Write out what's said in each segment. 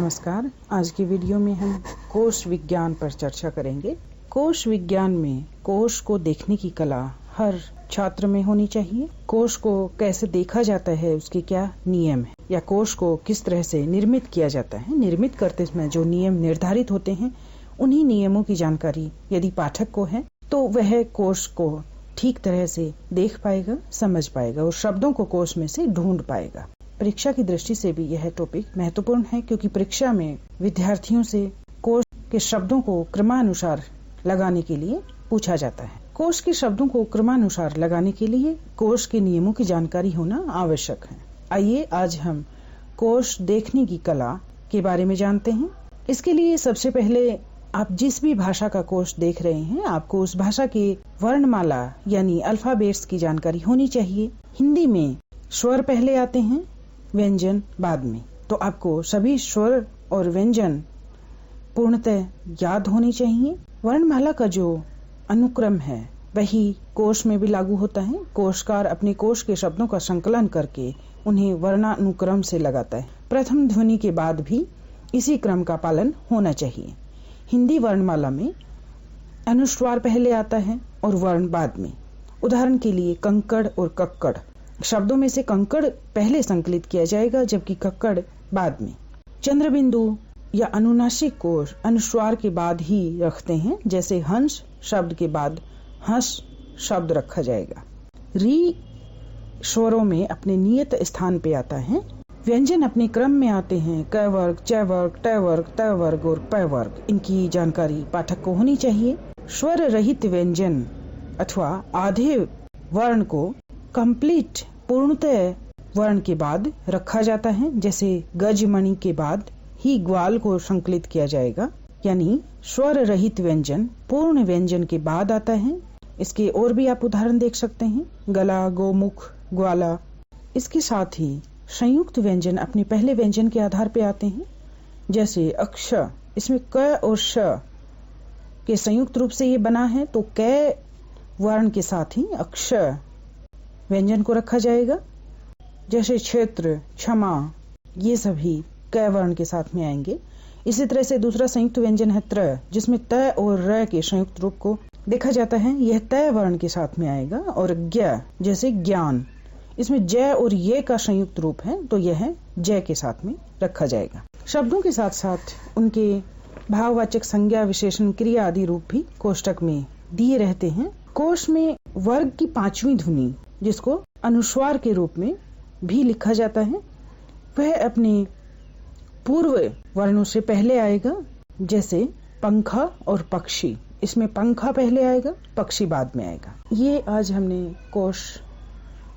नमस्कार। आज की वीडियो में हम कोश विज्ञान पर चर्चा करेंगे। कोश विज्ञान में कोश को देखने की कला हर छात्र में होनी चाहिए। कोश को कैसे देखा जाता है, उसके क्या नियम है, या कोश को किस तरह से निर्मित किया जाता है, निर्मित करते समय जो नियम निर्धारित होते हैं, उन्हीं नियमों की जानकारी यदि पाठक को है तो वह कोश को ठीक तरह से देख पाएगा, समझ पाएगा और शब्दों को कोश में से ढूंढ पाएगा। परीक्षा की दृष्टि से भी यह टॉपिक महत्वपूर्ण है, क्योंकि परीक्षा में विद्यार्थियों से कोश के शब्दों को क्रमानुसार लगाने के लिए पूछा जाता है। कोश के शब्दों को क्रमानुसार लगाने के लिए कोश के नियमों की जानकारी होना आवश्यक है। आइए आज हम कोश देखने की कला के बारे में जानते हैं। इसके लिए सबसे पहले आप जिस भी भाषा का कोश देख रहे हैं, आपको उस भाषा के वर्णमाला यानी अल्फाबेट्स की जानकारी होनी चाहिए। हिंदी में स्वर पहले आते हैं, व्यंजन बाद में, तो आपको सभी स्वर और व्यंजन पूर्णतः याद होने चाहिए। वर्णमाला का जो अनुक्रम है वही कोश में भी लागू होता है। कोशकार अपने कोश के शब्दों का संकलन करके उन्हें वर्णानुक्रम से लगाता है। प्रथम ध्वनि के बाद भी इसी क्रम का पालन होना चाहिए। हिंदी वर्णमाला में अनुस्वार पहले आता है और वर्ण बाद में। उदाहरण के लिए कंकड़ और कक्कड़, शब्दों में से कंकड़ पहले संकलित किया जाएगा जबकि कक्कड़ बाद में। चंद्रबिंदु या अनुनासिक कोश अनुस्वार के बाद ही रखते हैं, जैसे हंस शब्द के बाद हंस शब्द रखा जाएगा। री स्वरों में अपने नियत स्थान पे आता है। व्यंजन अपने क्रम में आते हैं, क वर्ग, च वर्ग, ट वर्ग, त वर्ग और प वर्ग। इनकी जानकारी पाठक को होनी चाहिए। स्वर रहित व्यंजन अथवा आधे वर्ण को कंप्लीट पूर्णतः वर्ण के बाद रखा जाता है, जैसे गजमणि के बाद ही ग्वाल को संकलित किया जाएगा, यानी स्वर रहित व्यंजन पूर्ण व्यंजन के बाद आता है। इसके और भी आप उदाहरण देख सकते हैं, गला, गोमुख, ग्वाला। इसके साथ ही संयुक्त व्यंजन अपने पहले व्यंजन के आधार पर आते हैं, जैसे अक्ष। इसमें क और श के संयुक्त रूप से ये बना है, तो क वर्ण के साथ ही अक्ष व्यंजन को रखा जाएगा। जैसे क्षेत्र, क्षमा, ये सभी क वर्ण के साथ में आएंगे। इसी तरह से दूसरा संयुक्त व्यंजन है त्र, जिसमें त और र के संयुक्त रूप को देखा जाता है, यह त वर्ण के साथ में आएगा। और ज्ञ, जैसे ज्ञान, इसमें ज और ये का संयुक्त रूप है, तो यह ज के साथ में रखा जाएगा। शब्दों के साथ साथ उनके भाववाचक संज्ञा, विशेषण, क्रिया आदि रूप भी कोष्टक में दिए रहते हैं। कोश में वर्ग की पांचवी ध्वनि, जिसको अनुस्वार के रूप में भी लिखा जाता है, वह अपने पूर्व वर्णों से पहले आएगा, जैसे पंखा और पक्षी। इसमें पंखा पहले आएगा, पक्षी बाद में आएगा। ये आज हमने कोश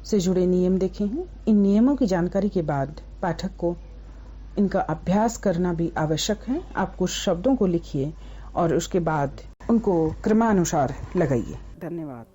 से जुड़े नियम देखे हैं। इन नियमों की जानकारी के बाद पाठक को इनका अभ्यास करना भी आवश्यक है। आप कुछ शब्दों को लिखिए और उसके बाद उनको क्रमानुसार लगाइए। धन्यवाद।